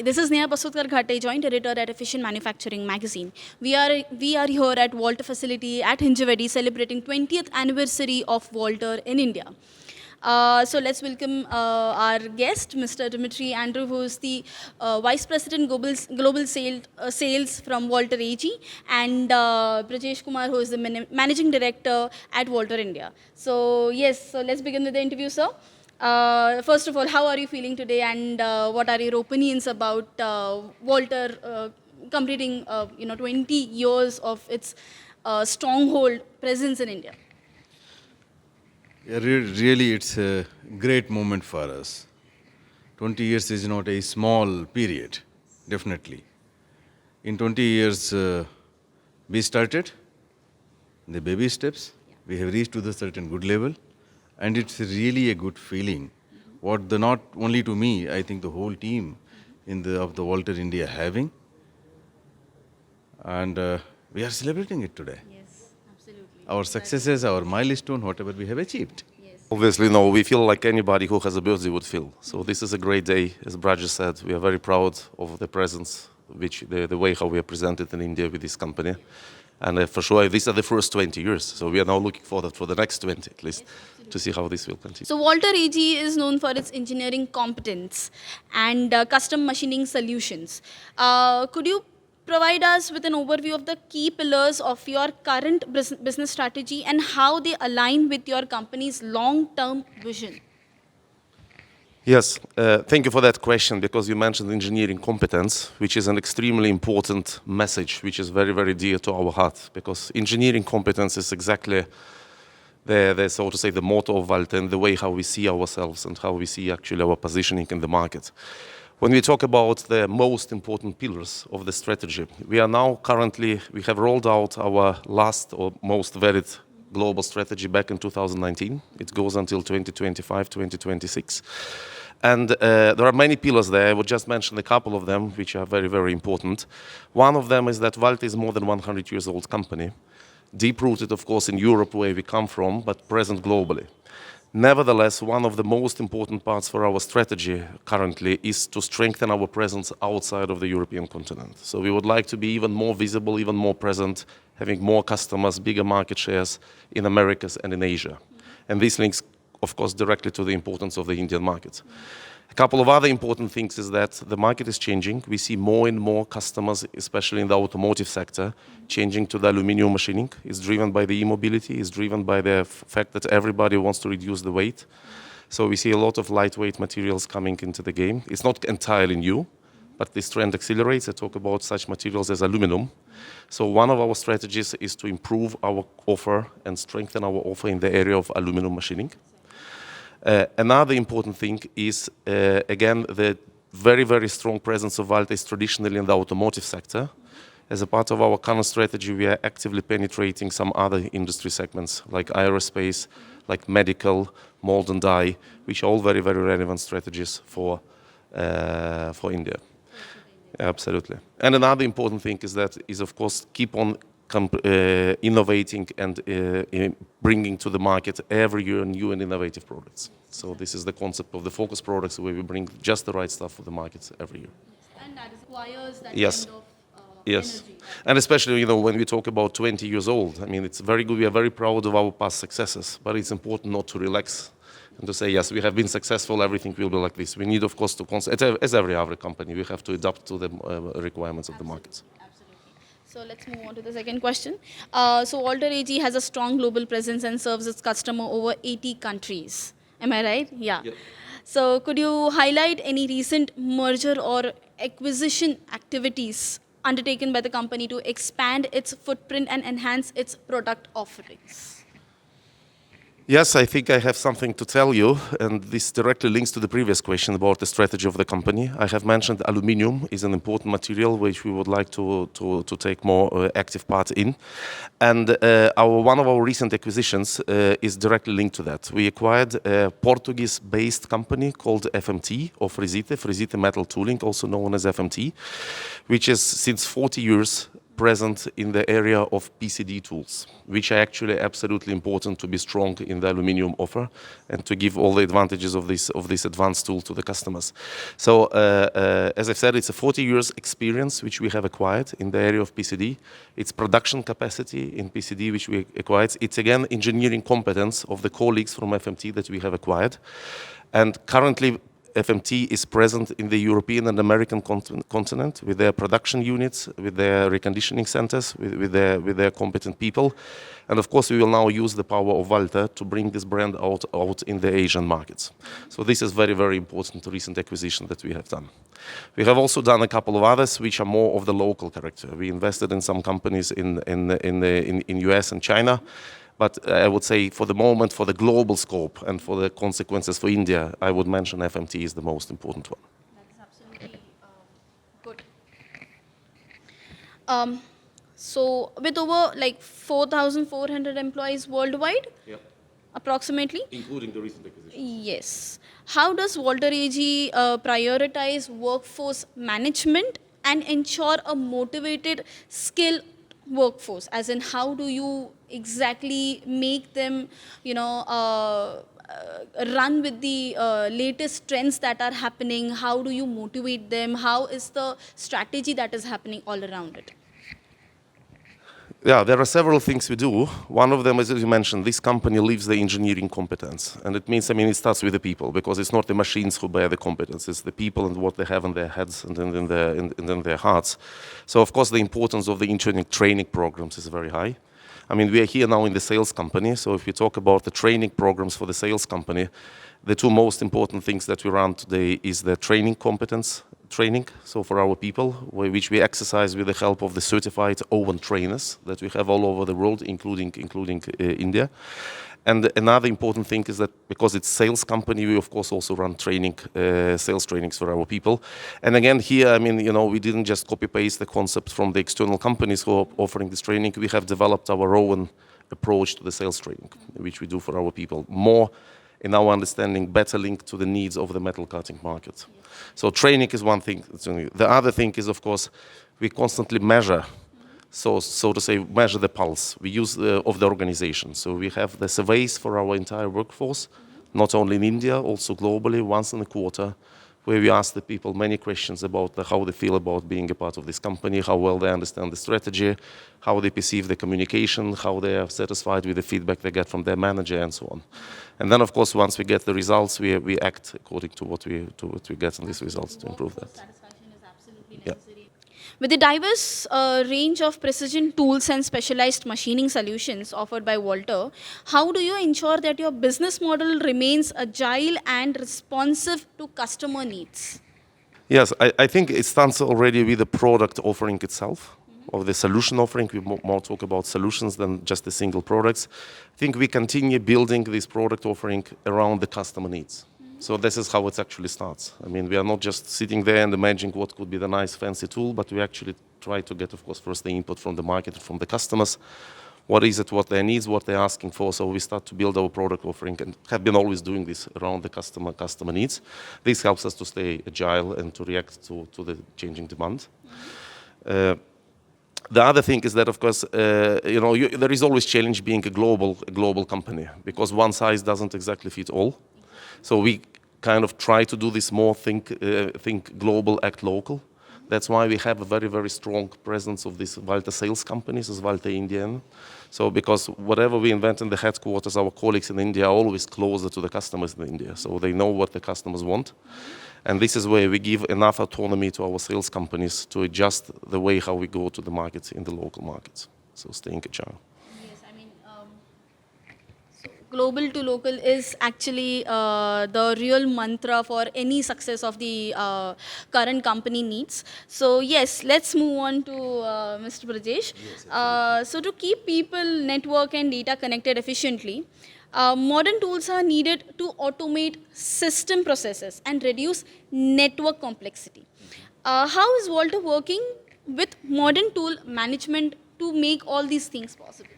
This is Neha Basudkar Ghate, joint editor at Efficient Manufacturing magazine. We are here at Walter facility at Hinjawadi celebrating 20th anniversary of Walter in India. So let's welcome our guest, Mr. Dimitri Andrew, who is the Vice President Global Sales from Walter AG, and Brajesh Kumar, who is the Managing Director at Walter India. So yes, so let's begin with the interview, sir. First of all, how are you feeling today, and what are your opinions about Walter completing 20 years of its stronghold presence in India? Yeah, really, it's a great moment for us. 20 years is not a small period, definitely. In 20 years, we started the baby steps. We have reached to the certain good level, and it's really a good feeling. Not only to me, I think the whole team of the Walter India having, and we are celebrating it today. Yes, absolutely. Our successes, our milestone, whatever we have achieved. Yes. Obviously, no, we feel like anybody who has a birthday would feel. So this is a great day, as Brajesh said. We are very proud of the presence, the way how we are presented in India with this company. And for sure, these are the first 20 years. So we are now looking forward for the next 20 at least, to see how this will continue. So Walter AG is known for its engineering competence and custom machining solutions. Could you provide us with an overview of the key pillars of your current business strategy and how they align with your company's long-term vision? Yes, thank you for that question, because you mentioned engineering competence, which is an extremely important message, which is very, very dear to our heart, because engineering competence is exactly so to say, the motto of Walter and the way how we see ourselves and how we see actually our positioning in the market. When we talk about the most important pillars of the strategy, we have rolled out our last or most varied global strategy back in 2019. It goes until 2025, 2026. And there are many pillars there. I would just mention a couple of them, which are very, very important. One of them is that Walter is more than 100 years old company, deep-rooted, of course, in Europe, where we come from, but present globally. Nevertheless, one of the most important parts for our strategy currently is to strengthen our presence outside of the European continent. So we would like to be even more visible, even more present, having more customers, bigger market shares in Americas and in Asia. And this links, of course, directly to the importance of the Indian market. A couple of other important things is that the market is changing. We see more and more customers, especially in the automotive sector, changing to the aluminum machining. It's driven by the e-mobility. It's driven by the fact that everybody wants to reduce the weight. So we see a lot of lightweight materials coming into the game. It's not entirely new, but this trend accelerates. I talk about such materials as aluminum. So one of our strategies is to improve our offer and strengthen our offer in the area of aluminum machining. Another important thing is, again, the very, very strong presence of Walter is traditionally in the automotive sector. As a part of our current strategy, we are actively penetrating some other industry segments, like aerospace, like medical, mold and die, which are all very, very relevant strategies for India. Absolutely. And another important thing is, of course, keep on innovating and bringing to the market every year new and innovative products. So this is the concept of the focus products, where we bring just the right stuff for the markets every year. And that requires that Yes. kind of Yes, energy. and especially when we talk about 20 years old, I mean, it's very good. We are very proud of our past successes, but it's important not to relax and to say, yes, we have been successful, everything will be like this. We need, of course, as every other company, we have to adapt to the requirements of the markets. Absolutely. So let's move on to the second question. So Walter AG has a strong global presence and serves its customer over 80 countries. Am I right? Yeah. Yep. So could you highlight any recent merger or acquisition activities undertaken by the company to expand its footprint and enhance its product offerings? Yes, I think I have something to tell you, and this directly links to the previous question about the strategy of the company. I have mentioned aluminium is an important material which we would like to take more active part in. And one of our recent acquisitions is directly linked to that. We acquired a Portuguese-based company called FMT, or Frisite Metal Tooling, also known as FMT, which is since 40 years present in the area of PCD tools, which are actually absolutely important to be strong in the aluminium offer and to give all the advantages of this advanced tool to the customers. So, as I've said, it's a 40 years experience which we have acquired in the area of PCD. It's production capacity in PCD which we acquired. It's again engineering competence of the colleagues from FMT that we have acquired. And currently, FMT is present in the European and American continent with their production units, with their reconditioning centers, with their competent people. And of course, we will now use the power of Walter to bring this brand out in the Asian markets. So this is very, very important recent acquisition that we have done. We have also done a couple of others which are more of the local character. We invested in some companies in US and China. But I would say for the moment, for the global scope and for the consequences for India, I would mention FMT is the most important one. That's absolutely good. So with over like 4,400 employees worldwide, approximately? Including the recent acquisition. Yes. How does Walter AG prioritize workforce management and ensure a motivated, skilled workforce? As in, how do you exactly make them, run with the latest trends that are happening? How do you motivate them? How is the strategy that is happening all around it? Yeah, there are several things we do. One of them is, as you mentioned, this company leaves the engineering competence. And it means, it starts with the people, because it's not the machines who bear the competence, it's the people and what they have in their heads and in their hearts. So, of course, the importance of the engineering training programs is very high. We are here now in the sales company, so if we talk about the training programs for the sales company, the two most important things that we run today is the training competence training, so for our people, which we exercise with the help of the certified Owen trainers that we have all over the world, including India. And another important thing is that because it's sales company, we of course also run training, sales trainings for our people. And again, here, we didn't just copy paste the concept from the external companies who are offering this training. We have developed our own approach to the sales training, which we do for our people. More, in our understanding, better linked to the needs of the metal cutting market. So training is one thing. The other thing is, of course, we constantly measure. So to say, measure the pulse we use of the organization. So we have the surveys for our entire workforce, not only in India, also globally, once in a quarter, where we ask the people many questions about how they feel about being a part of this company, how well they understand the strategy, how they perceive the communication, how they are satisfied with the feedback they get from their manager, and so on. And then, of course, once we get the results, we act according to what we get in these results to improve that. Satisfaction is absolutely necessary. With the diverse range of precision tools and specialized machining solutions offered by Walter, how do you ensure that your business model remains agile and responsive to customer needs? Yes, I think it starts already with the product offering itself, or the solution offering. We more talk about solutions than just the single products. I think we continue building this product offering around the customer needs. So this is how it actually starts. We are not just sitting there and imagining what could be the nice fancy tool, but we actually try to get, of course, first the input from the market, from the customers. What is it, what their needs, what they're asking for. So we start to build our product offering and have been always doing this around the customer needs. This helps us to stay agile and to react to the changing demand. The other thing is that, of course, there is always challenge being a global company, because one size doesn't exactly fit all. So we kind of try to do this more think global, act local. That's why we have a very, very strong presence of these Walter sales companies as Walter Indian. So because whatever we invent in the headquarters, our colleagues in India are always closer to the customers in India. So they know what the customers want. And this is where we give enough autonomy to our sales companies to adjust the way how we go to the markets in the local markets. So staying agile. Global to local is actually the real mantra for any success of the current company needs. So yes, let's move on to Mr. Brajesh. So to keep people, network and data connected efficiently, modern tools are needed to automate system processes and reduce network complexity. How is Walter working with modern tool management to make all these things possible?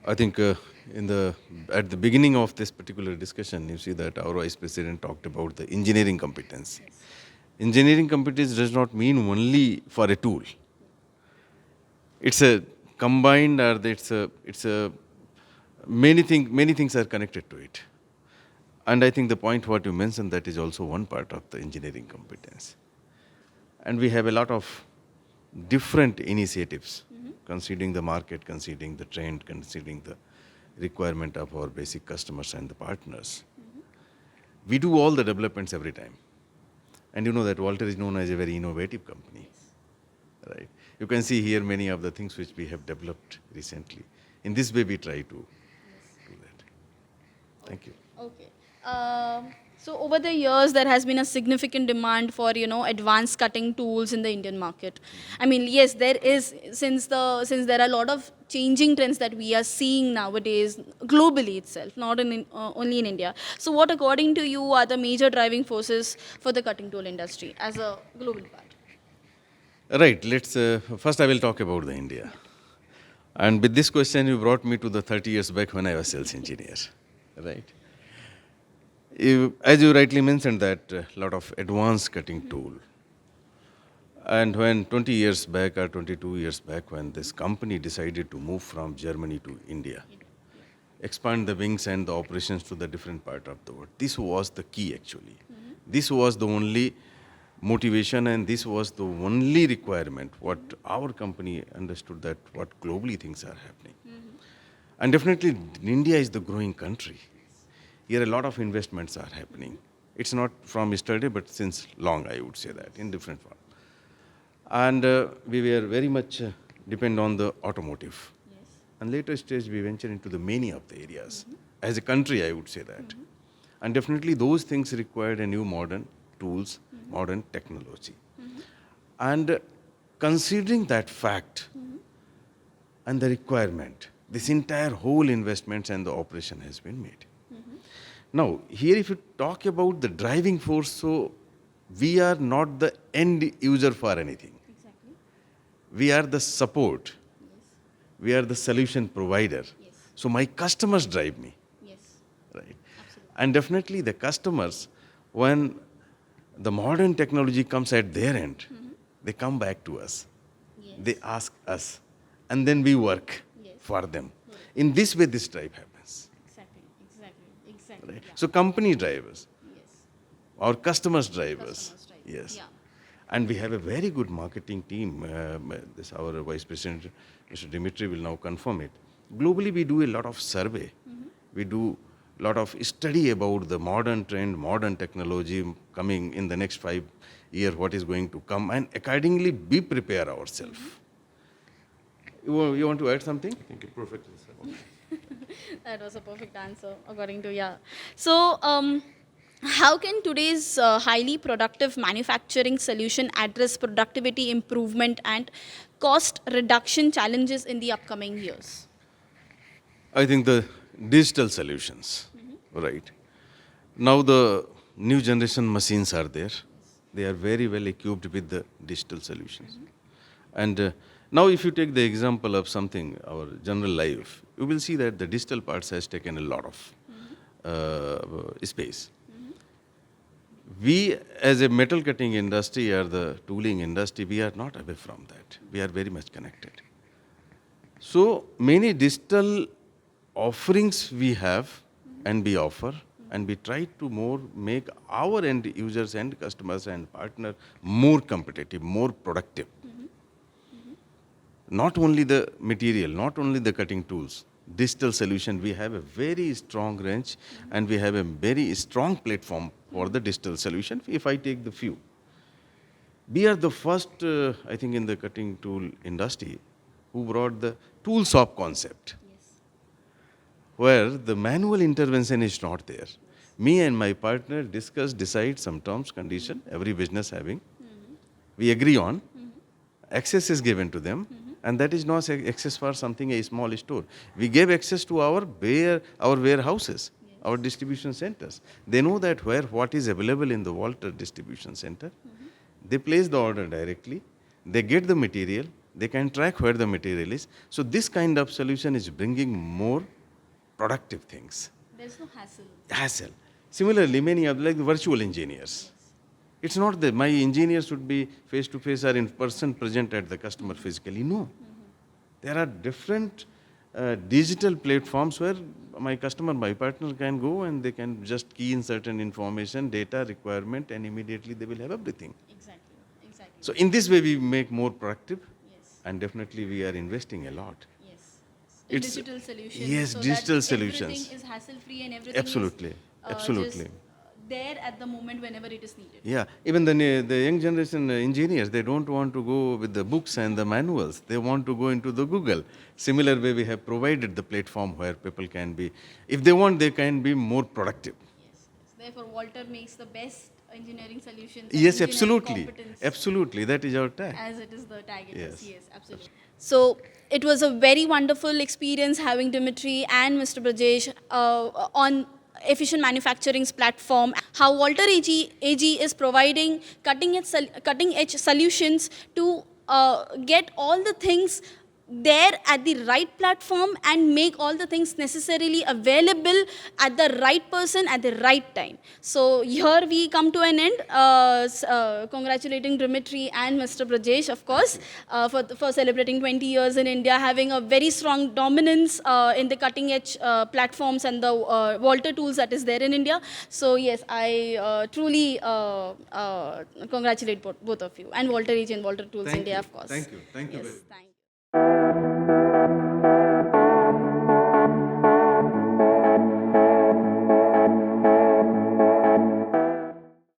I think at the beginning of this particular discussion, you see that our Vice President talked about the engineering competence. Yes. Engineering competence does not mean only for a tool. Yes. it's a combined, or it's a many things are connected to it. And I think the point what you mentioned, that is also one part of the engineering competence. And we have a lot of different initiatives, considering the market, considering the trend, considering the requirement of our basic customers and the partners. We do all the developments every time. And you know that Walter is known as a very innovative company, right? You can see here many of the things which we have developed recently. In this way, we try to do that. Thank you. Okay. So over the years, there has been a significant demand for advanced cutting tools in the Indian market. I mean, yes, there is, since there are a lot of changing trends that we are seeing nowadays globally itself, not only in India. So what, according to you, are the major driving forces for the cutting tool industry as a global part? Right. Let's first I will talk about the India. And with this question, you brought me to the 30 years back when I was sales engineer, right? As you rightly mentioned, that a lot of advanced cutting tool. And when 20 years back or 22 years back, when this company decided to move from Germany to India, expand the wings and the operations to the different part of the world, this was the key actually. This was the only motivation, and this was the only requirement what our company understood, that what globally things are happening. And definitely India is the growing country. Here a lot of investments are happening. It's not from yesterday, but since long, I would say that, in different form. And we were very much depend on the automotive. Yes. And later stage, we venture into the many of the areas. As a country, I would say that. And definitely those things required a new modern tools, modern technology. And considering that fact and the requirement, this entire whole investments and the operation has been made. Now, here if you talk about the driving force, so we are not the end user for anything. Exactly. We are the support. We are the solution provider. Yes. So my customers drive me, Yes. right? Absolutely. And definitely the customers, when the modern technology comes at their end, they come back to us. Yes. They ask us, and then we work Yes. for them. In this way, this drive happens. Exactly. Right? Yeah. So company drivers, Yes. our customers drivers, Customers drive. yes. Yeah. And we have a very good marketing team. This our vice president, Mr. Dimitri, will now confirm it. Globally, we do a lot of survey. We do a lot of study about the modern trend, modern technology coming in the next 5 years, what is going to come, and accordingly we prepare ourselves. You want to add something? I think it perfectly said. That was a perfect answer, according to yeah. So, how can today's highly productive manufacturing solution address productivity improvement and cost reduction challenges in the upcoming years? I think the digital solutions, right? Now the new generation machines are there. They are very well equipped with the digital solutions. And now if you take the example of something, our general life, you will see that the digital parts has taken a lot of space. We as a metal cutting industry or the tooling industry, we are not away from that. We are very much connected. So many digital offerings we have and we offer, and we try to more make our end users and customers and partner more competitive, more productive. Not only the material, not only the cutting tools, digital solution, we have a very strong range and we have a very strong platform for the digital solution. If I take the few, we are the first, I think, in the cutting tool industry who brought the tool shop concept, where the manual intervention is not there. Me and my partner discuss, decide some terms, condition, every business having. We agree on. Access is given to them. And that is not access for something, a small store. We gave access to our warehouses, our distribution centers. They know that what is available in the Walter distribution center. They place the order directly. They get the material. They can track where the material is. So this kind of solution is bringing more productive things. There's no hassle. Hassle. Similarly, many of like the virtual engineers. It's not that my engineer should be face to face or in person present at the customer physically. No. There are different digital platforms where my customer, my partner can go and they can just key in certain information, data requirement, and immediately they will have everything. Exactly. Exactly. So in this way, we make more productive, Yes. and definitely we are investing a lot. Yes. In It's- digital solutions. yes, so digital that solutions. Everything is hassle-free and everything Absolutely, is absolutely. just there at the moment whenever it is needed. Yeah, even the young generation engineers, they don't want to go with the books and the manuals. They want to go into the Google. Similar way, we have provided the platform where people can be, if they want, they can be more productive. Yes. Therefore, Walter makes the best engineering solutions. and Yes, engineering absolutely. competence. Absolutely, that is our tag. As it is the tag it is. Yes. Yes, absolutely. So it was a very wonderful experience having Dimitri and Mr. Brajesh on Efficient Manufacturing's platform. How Walter AG is providing cutting edge solutions to get all the things there at the right platform and make all the things necessarily available at the right person at the right time. So here we come to an end, congratulating Dimitri and Mr. Brajesh, of course, for celebrating 20 years in India, having a very strong dominance in the cutting edge platforms and the Walter tools that is there in India. So yes, I truly congratulate both of you and Walter AG and Walter Tools Thank India, you. of course. Thank you. Thank you Yes, very much. thank you.